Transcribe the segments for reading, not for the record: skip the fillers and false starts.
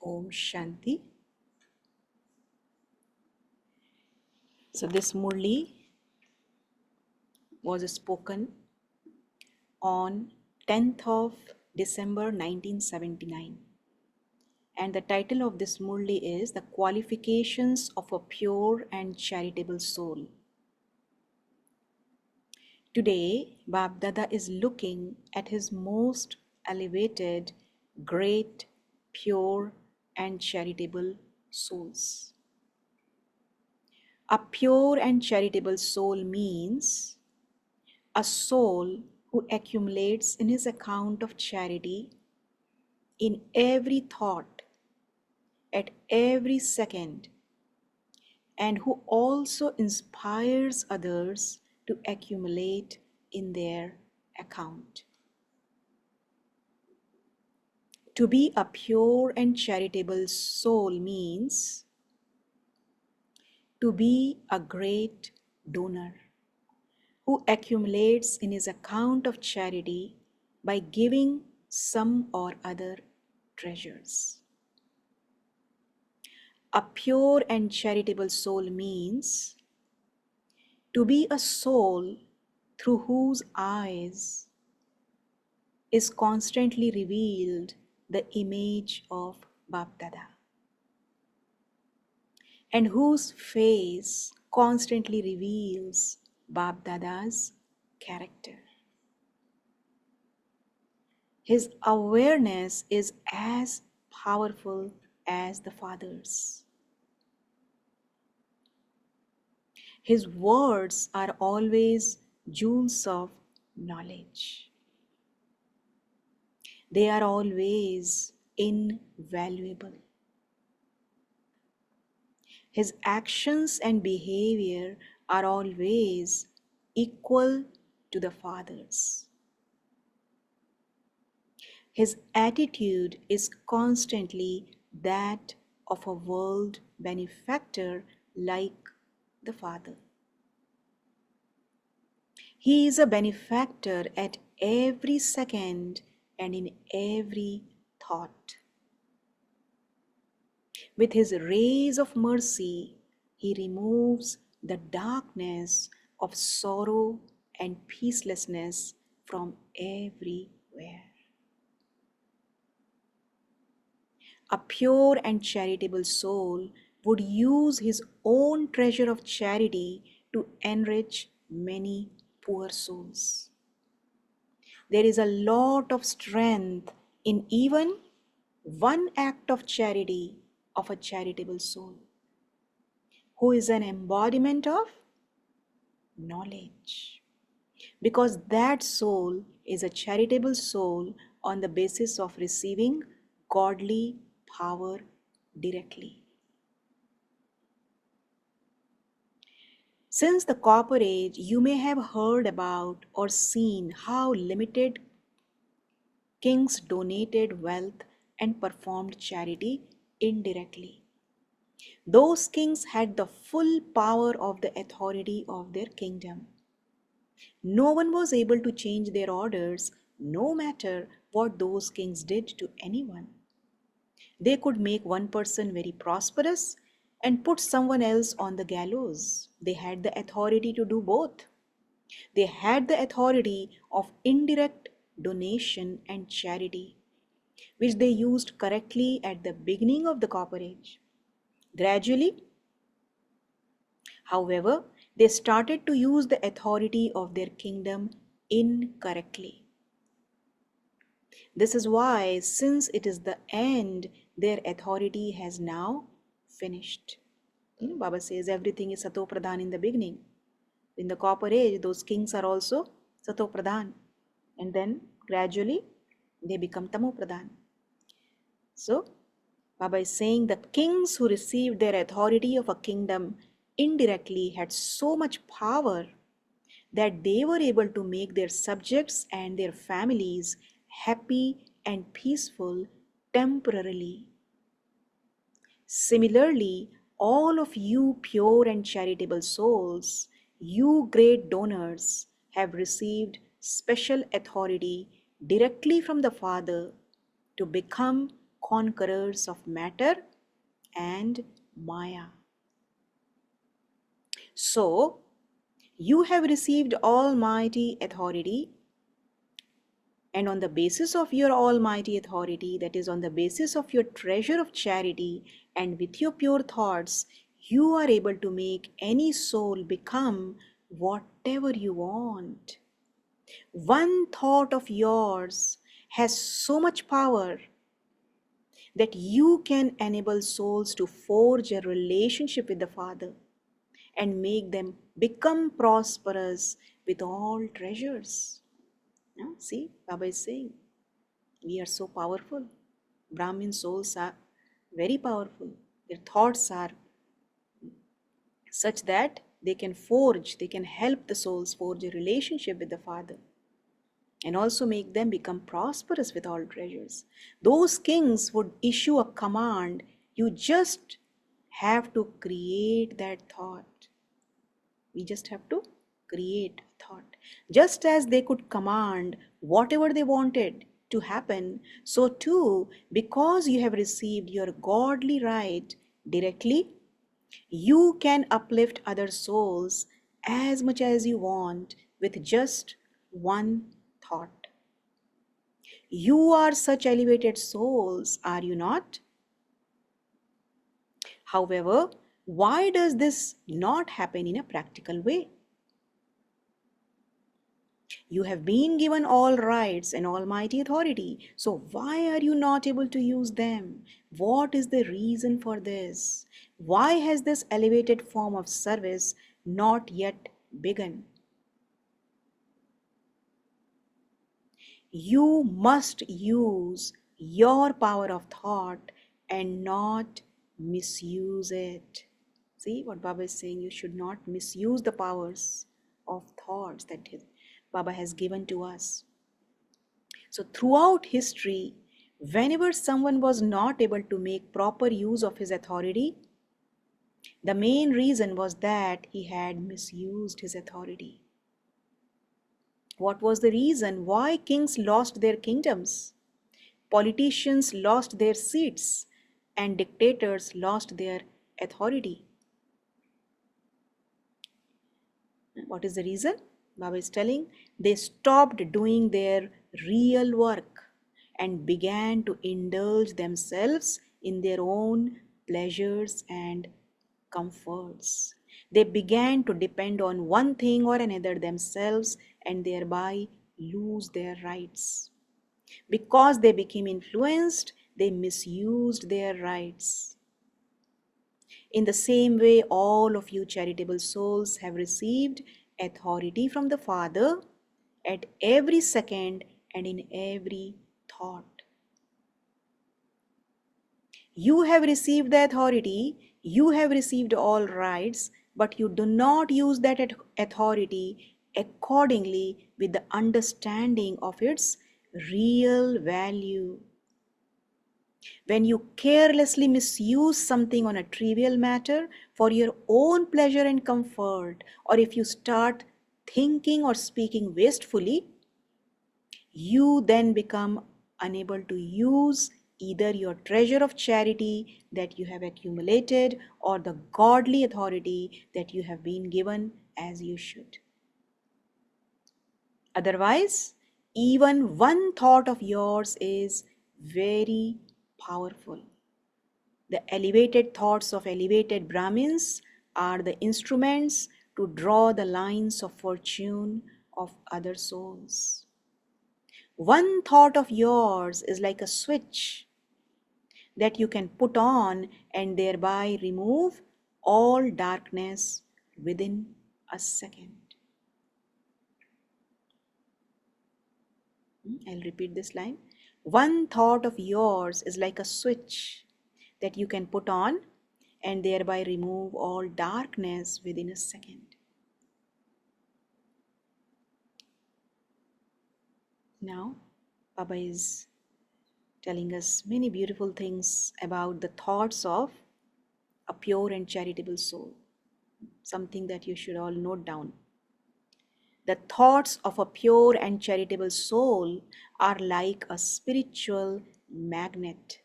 Om Shanti. So this Murli was spoken on 10th of December 1979. And the title of this Murli is The Qualifications of a Pure and Charitable Soul. Today, Bab Dada is looking at his most elevated, great, pure and charitable souls. A pure and charitable soul means a soul who accumulates in his account of charity in every thought, at every second, and who also inspires others to accumulate in their account. To be a pure and charitable soul means to be a great donor who accumulates in his account of charity by giving some or other treasures. A pure and charitable soul means to be a soul through whose eyes is constantly revealed the image of Bapdada, and whose face constantly reveals Bapdada's character. His awareness is as powerful as the Father's. His words are always jewels of knowledge. They are always invaluable. His actions and behavior are always equal to the Father's. His attitude is constantly that of a world benefactor like the Father. He is a benefactor at every second and in every thought. With his rays of mercy, he removes the darkness of sorrow and peacelessness from everywhere. A pure and charitable soul would use his own treasure of charity to enrich many poor souls. There is a lot of strength in even one act of charity of a charitable soul, who is an embodiment of knowledge. Because that soul is a charitable soul on the basis of receiving godly power directly. Since the Copper Age, you may have heard about or seen how limited kings donated wealth and performed charity indirectly. Those kings had the full power of the authority of their kingdom. No one was able to change their orders, no matter what those kings did to anyone. They could make one person very prosperous and put someone else on the gallows. They had the authority to do both. They had the authority of indirect donation and charity, which they used correctly at the beginning of the Copper Age. Gradually, however, they started to use the authority of their kingdom incorrectly. This is why, since it is the end, their authority has now finished. Baba says everything is Sato Pradhan in the beginning. In the Copper Age, those kings are also Sato Pradhan. And then gradually they become Tamo Pradhan. So, Baba is saying the kings who received their authority of a kingdom indirectly had so much power that they were able to make their subjects and their families happy and peaceful temporarily. Similarly, all of you pure and charitable souls, you great donors, have received special authority directly from the Father to become conquerors of matter and Maya. So, you have received almighty authority, and on the basis of your almighty authority, that is, on the basis of your treasure of charity, and with your pure thoughts, you are able to make any soul become whatever you want. One thought of yours has so much power that you can enable souls to forge a relationship with the Father and make them become prosperous with all treasures. Now, see, Baba is saying, we are so powerful. Brahmin souls are very powerful. Their thoughts are such that they can help the souls forge a relationship with the Father and also make them become prosperous with all treasures. Those kings would issue a command. You just have to create that thought. We just have to create thought. Just as they could command whatever they wanted to happen, so too, because you have received your godly right directly, you can uplift other souls as much as you want with just one thought. You are such elevated souls, are you not? However, why does this not happen in a practical way? You have been given all rights and almighty authority, so why are you not able to use them? What is the reason for this? Why has this elevated form of service not yet begun? You must use your power of thought and not misuse it. See what Baba is saying? You should not misuse the powers of thoughts that Baba has given to us. So, throughout history, whenever someone was not able to make proper use of his authority, the main reason was that he had misused his authority. What was the reason why kings lost their kingdoms? Politicians lost their seats and dictators lost their authority. What is the reason? Baba is telling they stopped doing their real work and began to indulge themselves in their own pleasures and comforts. They began to depend on one thing or another themselves and thereby lose their rights. Because they became influenced, they misused their rights. In the same way, all of you charitable souls have received authority from the Father at every second and in every thought. You have received the authority, you have received all rights, but you do not use that authority accordingly with the understanding of its real value. When you carelessly misuse something on a trivial matter for your own pleasure and comfort, or if you start thinking or speaking wastefully, you then become unable to use either your treasure of charity that you have accumulated or the godly authority that you have been given as you should. Otherwise, even one thought of yours is very powerful. The elevated thoughts of elevated Brahmins are the instruments to draw the lines of fortune of other souls. One thought of yours is like a switch that you can put on and thereby remove all darkness within a second. I'll repeat this line. One thought of yours is like a switch that you can put on and thereby remove all darkness within a second. Now, Baba is telling us many beautiful things about the thoughts of a pure and charitable soul, something that you should all note down. The thoughts of a pure and charitable soul are like a spiritual magnet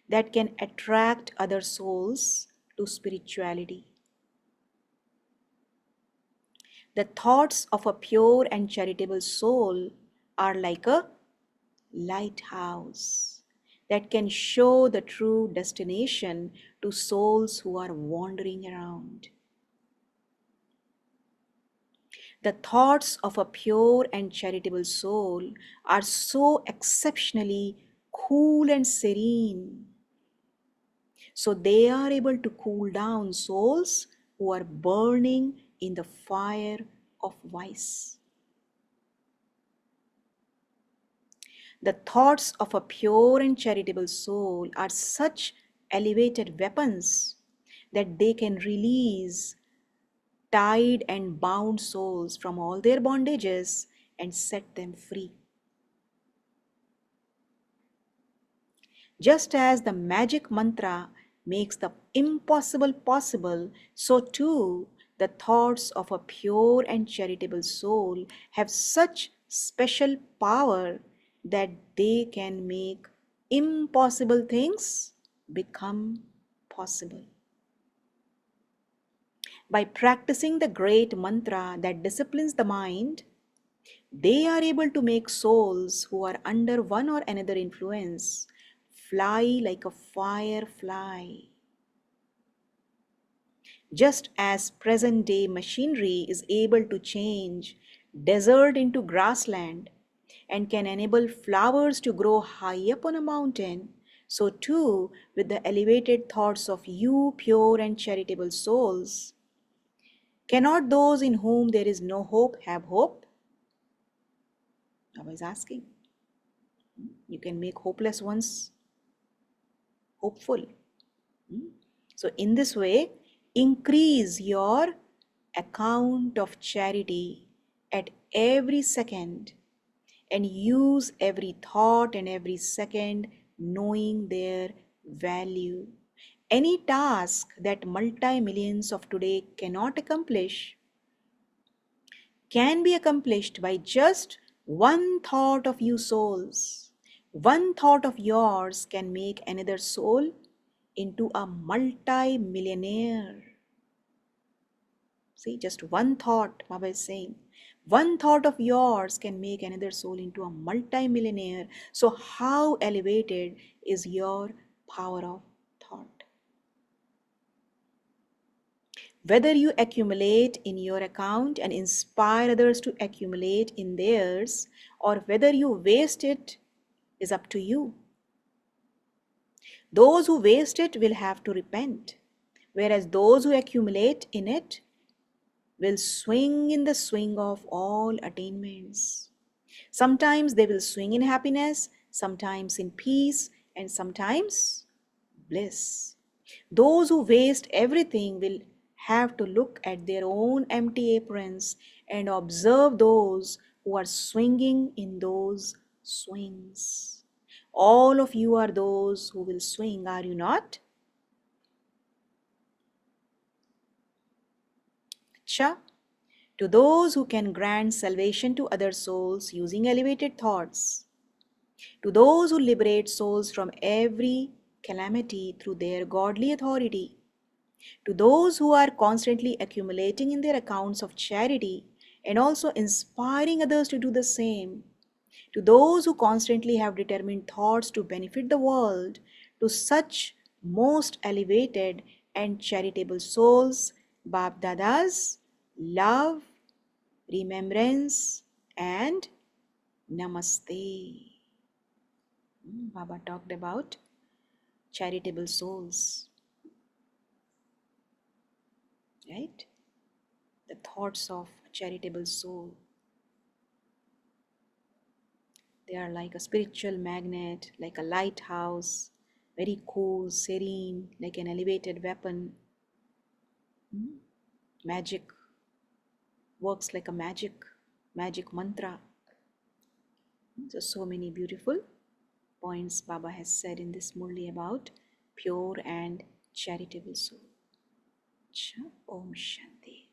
that can attract other souls to spirituality. The thoughts of a pure and charitable soul are like a lighthouse that can show the true destination to souls who are wandering around. The thoughts of a pure and charitable soul are so exceptionally cool and serene. So they are able to cool down souls who are burning in the fire of vice. The thoughts of a pure and charitable soul are such elevated weapons that they can release tied and bound souls from all their bondages and set them free. Just as the magic mantra makes the impossible possible, so too the thoughts of a pure and charitable soul have such special power that they can make impossible things become possible. By practicing the great mantra that disciplines the mind, they are able to make souls who are under one or another influence fly like a firefly. Just as present day machinery is able to change desert into grassland and can enable flowers to grow high up on a mountain, so too with the elevated thoughts of you, pure and charitable souls. Cannot those in whom there is no hope have hope? I was asking. You can make hopeless ones hopeful. So, in this way, increase your account of charity at every second and use every thought and every second knowing their value. Any task that multi-millions of today cannot accomplish can be accomplished by just one thought of you souls. One thought of yours can make another soul into a multi-millionaire. See, just one thought, Baba is saying. One thought of yours can make another soul into a multi-millionaire. So, how elevated is your power of thought? Whether you accumulate in your account and inspire others to accumulate in theirs, or whether you waste it, is up to you. Those who waste it will have to repent, whereas those who accumulate in it will swing in the swing of all attainments. Sometimes they will swing in happiness, sometimes in peace, and sometimes bliss. Those who waste everything will have to look at their own empty aprons and observe those who are swinging in those swings. All of you are those who will swing, are you not? Cha. To those who can grant salvation to other souls using elevated thoughts, to those who liberate souls from every calamity through their godly authority, to those who are constantly accumulating in their accounts of charity and also inspiring others to do the same, to those who constantly have determined thoughts to benefit the world, to such most elevated and charitable souls, Bab Dada's love, remembrance, and namaste. Baba talked about charitable souls, right? The thoughts of a charitable soul. They are like a spiritual magnet, like a lighthouse, very cool, serene, like an elevated weapon. Magic works like a magic mantra. So many beautiful points Baba has said in this Murli about pure and charitable soul. Om Shanti.